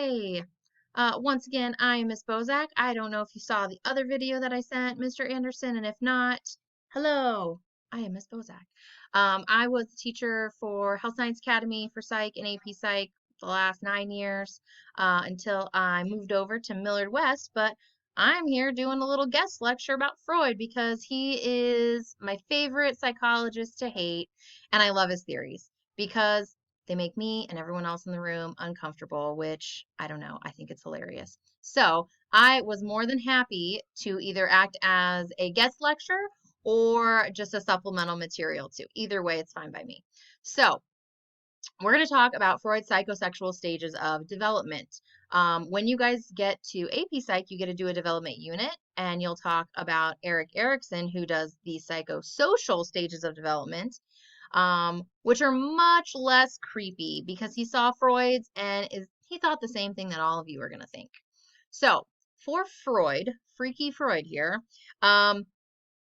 Hey, once again, I am Miss Bozak. I don't know if you saw the other video that I sent, Mr. Anderson, and if not, hello, I am Miss Bozak. I was a teacher for Health Science Academy for Psych and AP Psych the last 9 years until I moved over to Millard West, but I'm here doing a little guest lecture about Freud because he is my favorite psychologist to hate, and I love his theories because they make me and everyone else in the room uncomfortable, which I don't know. I think it's hilarious. So I was more than happy to either act as a guest lecture or just a supplemental material too. Either way, it's fine by me. So we're going to talk about Freud's psychosexual stages of development. When you guys get to AP Psych, you get to do a development unit, and you'll talk about Eric Erikson, who does the psychosocial stages of development, which are much less creepy because he saw Freud's and he thought the same thing that all of you are going to think. So for Freud, freaky Freud here,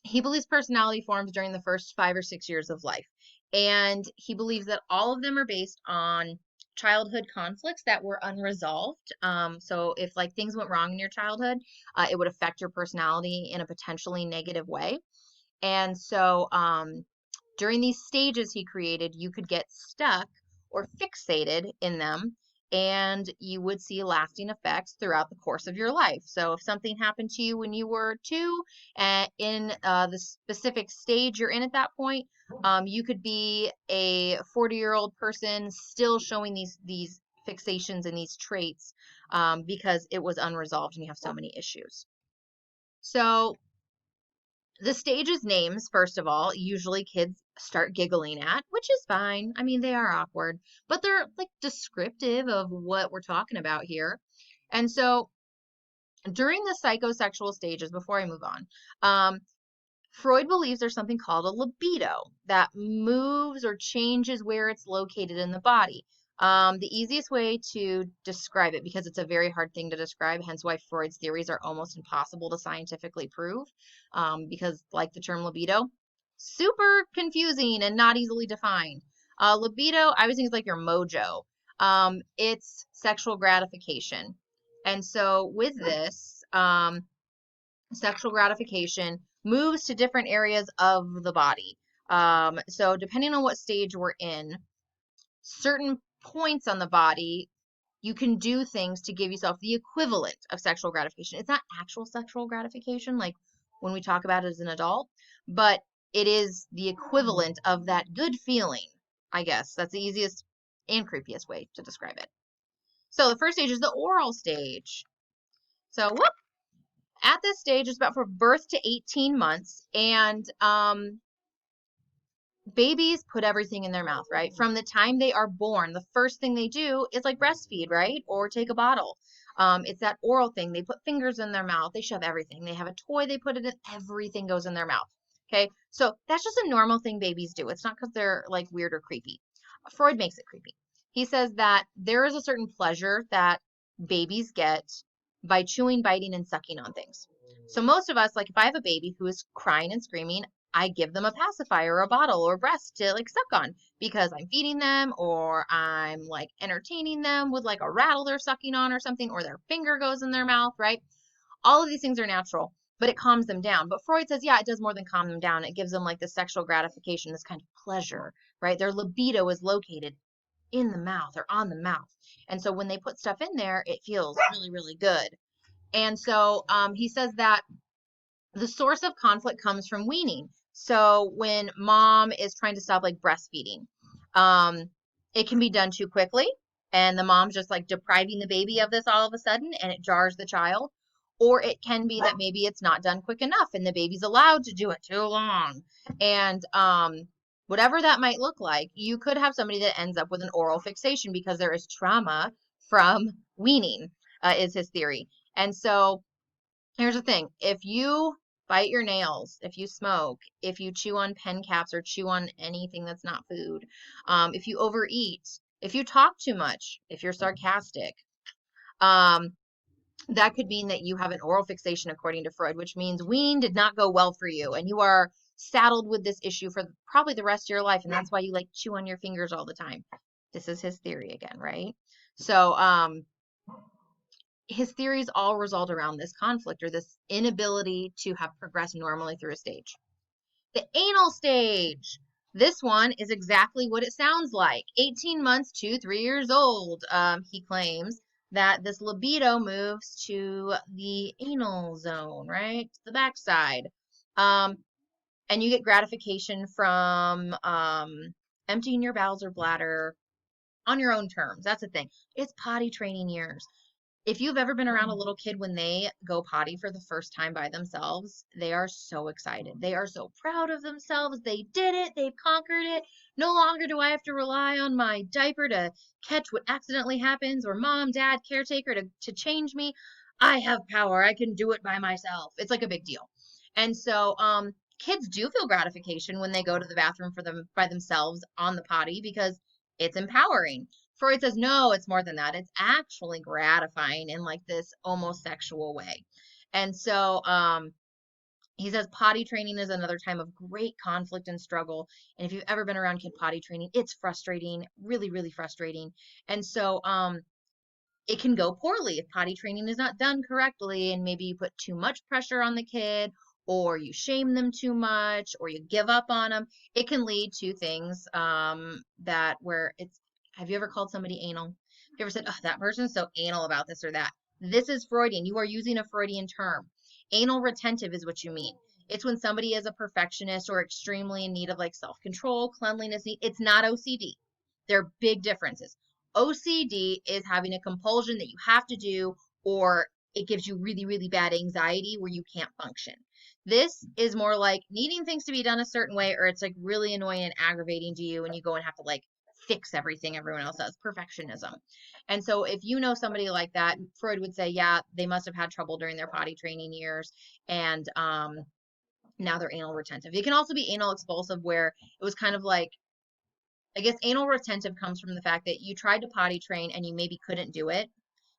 he believes personality forms during the first 5 or 6 years of life. And he believes that all of them are based on childhood conflicts that were unresolved. So if like things went wrong in your childhood, it would affect your personality in a potentially negative way. And so during these stages he created, you could get stuck or fixated in them, and you would see lasting effects throughout the course of your life. So if something happened to you when you were 2, in the specific stage you're in at that point, you could be a 40-year-old person still showing these fixations and these traits because it was unresolved and you have so many issues. So the stages names, first of all, usually kids start giggling at, which is fine. I mean, they are awkward, but they're like descriptive of what we're talking about here. And so during the psychosexual stages, before I move on, Freud believes there's something called a libido that moves or changes where it's located in the body. The easiest way to describe it, because it's a very hard thing to describe, hence why Freud's theories are almost impossible to scientifically prove, because like the term libido, super confusing and not easily defined. Libido, I always think it's like your mojo. It's sexual gratification. And so with this, sexual gratification moves to different areas of the body. So depending on what stage we're in, certain points on the body, you can do things to give yourself the equivalent of sexual gratification. It's not actual sexual gratification like when we talk about it as an adult, but it is the equivalent of that good feeling, I guess. That's the easiest and creepiest way to describe it. So the first stage is the oral stage. So at this stage, it's about from birth to 18 months, and babies put everything in their mouth, right? From the time they are born, the first thing they do is like breastfeed, right? Or take a bottle. It's that oral thing. They put fingers in their mouth. They shove everything. They have a toy. They put it in. Everything goes in their mouth. Okay. So that's just a normal thing babies do. It's not because they're like weird or creepy. Freud makes it creepy. He says that there is a certain pleasure that babies get by chewing, biting, and sucking on things. So most of us, like if I have a baby who is crying and screaming, I give them a pacifier or a bottle or breast to like suck on because I'm feeding them or I'm like entertaining them with like a rattle they're sucking on or something, or their finger goes in their mouth, right? All of these things are natural, but it calms them down. But Freud says, yeah, it does more than calm them down. It gives them like this sexual gratification, this kind of pleasure, right? Their libido is located in the mouth or on the mouth. And so when they put stuff in there, it feels really, really good. And so he says that the source of conflict comes from weaning. So when mom is trying to stop like breastfeeding, it can be done too quickly, and the mom's just like depriving the baby of this all of a sudden, and it jars the child. Or it can be that maybe it's not done quick enough, and the baby's allowed to do it too long. And whatever that might look like, you could have somebody that ends up with an oral fixation because there is trauma from weaning, is his theory. And so here's the thing. If you bite your nails, if you smoke, if you chew on pen caps or chew on anything that's not food, if you overeat, if you talk too much, if you're sarcastic, that could mean that you have an oral fixation according to Freud, which means weaning did not go well for you and you are saddled with this issue for probably the rest of your life, and that's why you like chew on your fingers all the time. This is his theory again, right? So his theories all resolved around this conflict or this inability to have progressed normally through a stage. The anal stage. This one is exactly what it sounds like. 18 months to 3 years old. He claims that this libido moves to the anal zone, right? The backside. And you get gratification from emptying your bowels or bladder on your own terms. That's the thing. It's potty training years. If you've ever been around a little kid when they go potty for the first time by themselves, they are so excited. They are so proud of themselves. They did it. They've conquered it. No longer do I have to rely on my diaper to catch what accidentally happens or mom, dad, caretaker to change me. I have power. I can do it by myself. It's like a big deal. And so, kids do feel gratification when they go to the bathroom for them by themselves on the potty because it's empowering. Freud says, no, it's more than that. It's actually gratifying in like this almost sexual way. And so he says potty training is another time of great conflict and struggle. And if you've ever been around kid potty training, it's frustrating, really, really frustrating. And so it can go poorly if potty training is not done correctly, and maybe you put too much pressure on the kid, or you shame them too much, or you give up on them. It can lead to things that where it's, have you ever called somebody anal? Have you ever said, oh, that person's so anal about this or that? This is Freudian. You are using a Freudian term. Anal retentive is what you mean. It's when somebody is a perfectionist or extremely in need of like self-control, cleanliness. It's not OCD. There are big differences. OCD is having a compulsion that you have to do, or it gives you really, really bad anxiety where you can't function. This is more like needing things to be done a certain way, or it's like really annoying and aggravating to you, and you go and have to like fix everything everyone else does. Perfectionism. And so if you know somebody like that, Freud would say, yeah, they must have had trouble during their potty training years, and now they're anal retentive. It can also be anal expulsive, where it was kind of like, I guess anal retentive comes from the fact that you tried to potty train and you maybe couldn't do it.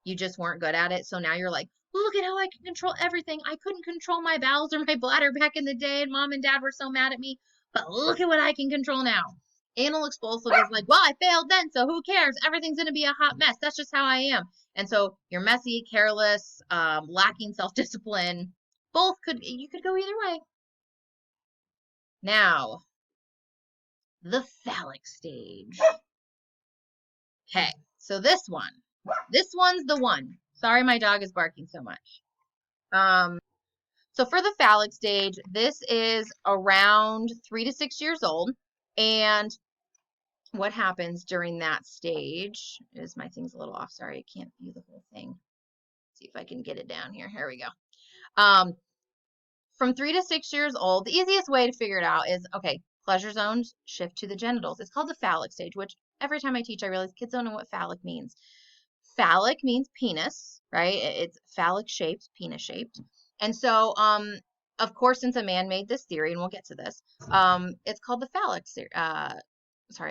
You just weren't good at it. So now you're like, look at how I can control everything. I couldn't control my bowels or my bladder back in the day, and mom and dad were so mad at me. But look at what I can control now. Anal expulsive is like, well, I failed then, so who cares? Everything's going to be a hot mess. That's just how I am. And so you're messy, careless, lacking self-discipline. You could go either way. Now, the phallic stage. Okay, so this one's the one. Sorry, my dog is barking so much. So for the phallic stage, this is around 3 to 6 years old. And what happens during that stage is, my thing's a little off. Sorry, I can't view the whole thing. Let's see if I can get it down here. Here we go. From 3 to 6 years old, the easiest way to figure it out is, okay, pleasure zones shift to the genitals. It's called the phallic stage, which every time I teach, I realize kids don't know what phallic means. Phallic means penis, right? It's phallic shaped, penis shaped. And so, of course, since a man made this theory, and we'll get to this, it's called the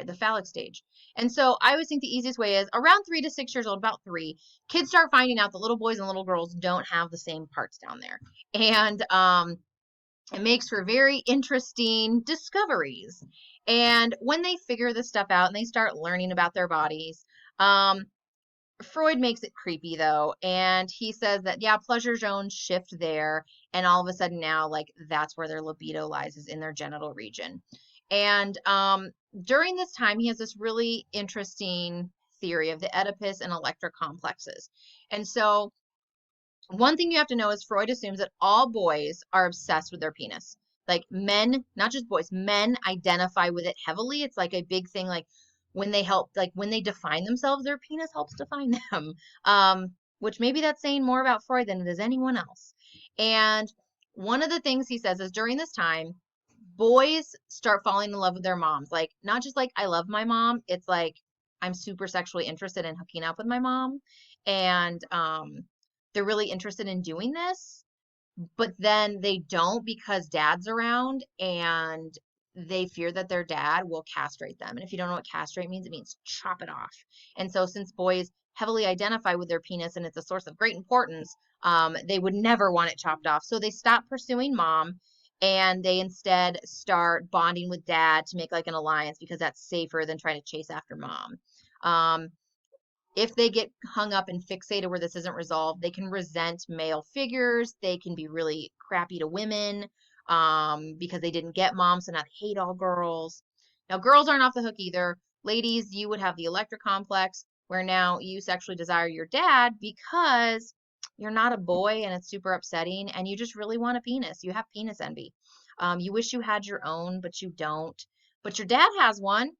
the phallic stage. And so I always think the easiest way is around 3 to 6 years old, about 3, kids start finding out that little boys and little girls don't have the same parts down there. And it makes for very interesting discoveries. And when they figure this stuff out and they start learning about their bodies, Freud makes it creepy though, and he says that, yeah, pleasure zones shift there, and all of a sudden now, like, that's where their libido lies, is in their genital region. And during this time, he has this really interesting theory of the Oedipus and Electra complexes. And so one thing you have to know is Freud assumes that all boys are obsessed with their penis. Like men, not just boys, men identify with it heavily. It's like a big thing. Like when they define themselves, their penis helps define them. Which maybe that's saying more about Freud than it is anyone else. And one of the things he says is during this time, boys start falling in love with their moms. Like not just like I love my mom. It's like I'm super sexually interested in hooking up with my mom. And they're really interested in doing this, but then they don't because dad's around, and they fear that their dad will castrate them. And if you don't know what castrate means, it means chop it off. And so since boys heavily identify with their penis and it's a source of great importance, they would never want it chopped off. So they stop pursuing mom, and they instead start bonding with dad to make like an alliance because that's safer than trying to chase after mom. if they get hung up and fixated where this isn't resolved, they can resent male figures. They can be really crappy to women because they didn't get moms, so now they hate all girls. Now, girls aren't off the hook either. Ladies, you would have the Electra complex, where now you sexually desire your dad because you're not a boy and it's super upsetting, and you just really want a penis. You have penis envy. You wish you had your own, but you don't. But your dad has one,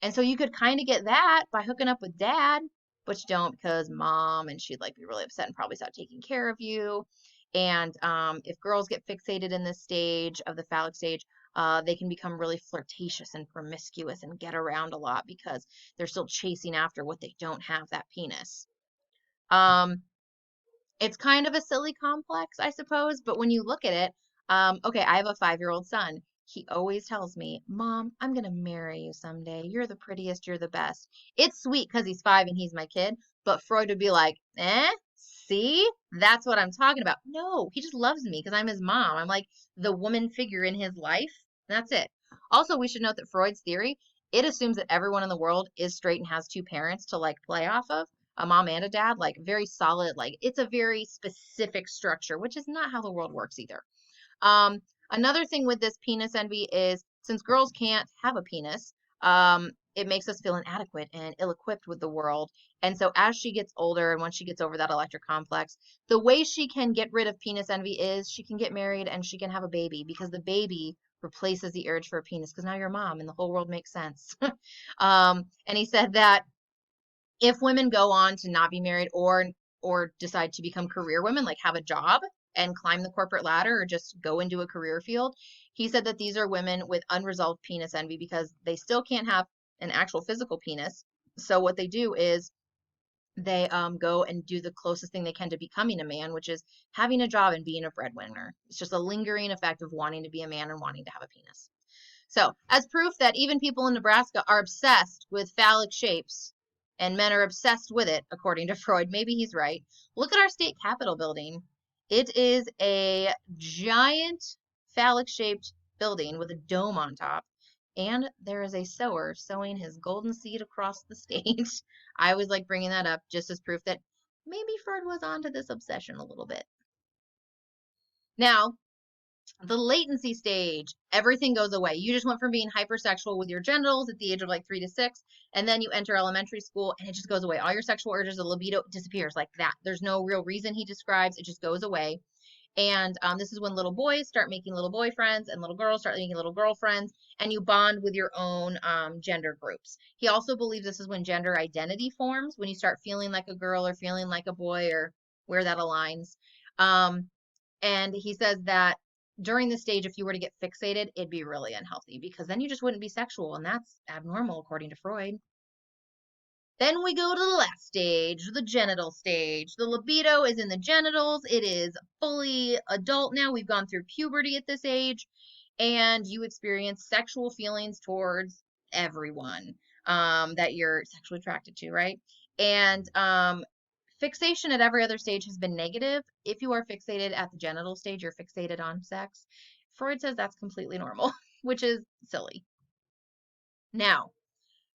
and so you could kind of get that by hooking up with dad, but you don't because mom, and she'd like be really upset and probably stop taking care of you. And if girls get fixated in this stage of the phallic stage, they can become really flirtatious and promiscuous and get around a lot because they're still chasing after what they don't have, that penis. Um, it's kind of a silly complex, I suppose, but when you look at it, okay, I have a 5-year-old son. He always tells me, Mom, I'm going to marry you someday. You're the prettiest, you're the best. It's sweet because he's 5 and he's my kid, but Freud would be like, see? That's what I'm talking about. No, he just loves me because I'm his mom. I'm like the woman figure in his life. That's it. Also, we should note that Freud's theory, it assumes that everyone in the world is straight and has two parents to like play off of, a mom and a dad, like very solid, like it's a very specific structure, which is not how the world works either. Um, Another thing with this penis envy is since girls can't have a penis, it makes us feel inadequate and ill-equipped with the world. And so as she gets older and once she gets over that electric complex, the way she can get rid of penis envy is she can get married and she can have a baby because the baby replaces the urge for a penis because now you're a mom and the whole world makes sense. And he said that if women go on to not be married or decide to become career women, like have a job and climb the corporate ladder or just go into a career field, he said that these are women with unresolved penis envy because they still can't have an actual physical penis. So what they do is they go and do the closest thing they can to becoming a man, which is having a job and being a breadwinner. It's just a lingering effect of wanting to be a man and wanting to have a penis. So, as proof that even people in Nebraska are obsessed with phallic shapes and men are obsessed with it, according to Freud, maybe he's right. Look at our state capitol building. It is a giant phallic shaped building with a dome on top. And there is a sower sowing his golden seed across the stage. I always like bringing that up just as proof that maybe Freud was onto this obsession a little bit. Now, the latency stage, everything goes away. You just went from being hypersexual with your genitals at the age of like 3 to 6, and then you enter elementary school and it just goes away. All your sexual urges, the libido disappears like that. There's no real reason he describes, it just goes away. And this is when little boys start making little boyfriends and little girls start making little girlfriends, and you bond with your own gender groups. He also believes this is when gender identity forms, when you start feeling like a girl or feeling like a boy or where that aligns. And he says that during the stage, if you were to get fixated, it'd be really unhealthy because then you just wouldn't be sexual, and that's abnormal according to Freud. Then we go to the last stage, the genital stage. The libido is in the genitals. It is fully adult now. We've gone through puberty at this age, and you experience sexual feelings towards everyone that you're sexually attracted to, right? And fixation at every other stage has been negative. If you are fixated at the genital stage, you're fixated on sex. Freud says that's completely normal, which is silly. Now,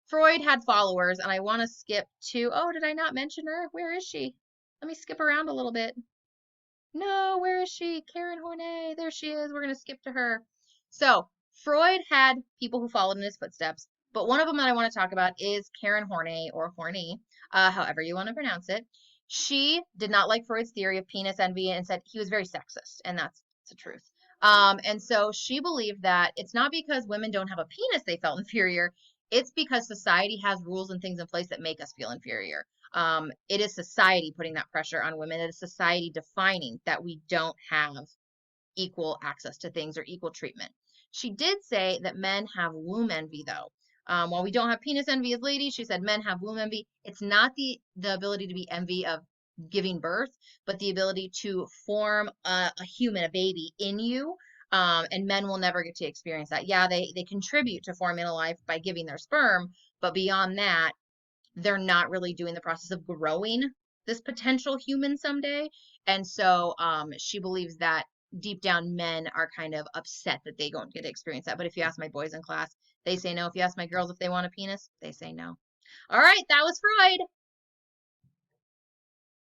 Freud had followers, and I want to skip to, oh, did I not mention her? Where is she? Let me skip around a little bit. No, where is she? Karen Hornay. There she is. We're going to skip to her. So, Freud had people who followed in his footsteps, but one of them that I want to talk about is Karen Hornay, or Horny, however you want to pronounce it. She did not like Freud's theory of penis envy and said he was very sexist, and that's the truth. And so she believed that it's not because women don't have a penis they felt inferior, it's because society has rules and things in place that make us feel inferior. It is society putting that pressure on women. It is society defining that we don't have equal access to things or equal treatment. She did say that men have womb envy, though. While we don't have penis envy as ladies, she said men have womb envy. It's not the ability to be envy of giving birth, but the ability to form a human, a baby in you. And men will never get to experience that. Yeah, they contribute to forming a life by giving their sperm, but beyond that, they're not really doing the process of growing this potential human someday. And so she believes that deep down men are kind of upset that they don't get to experience that. But if you ask my boys in class, they say no. If you ask my girls if they want a penis, they say no. All right, that was Freud.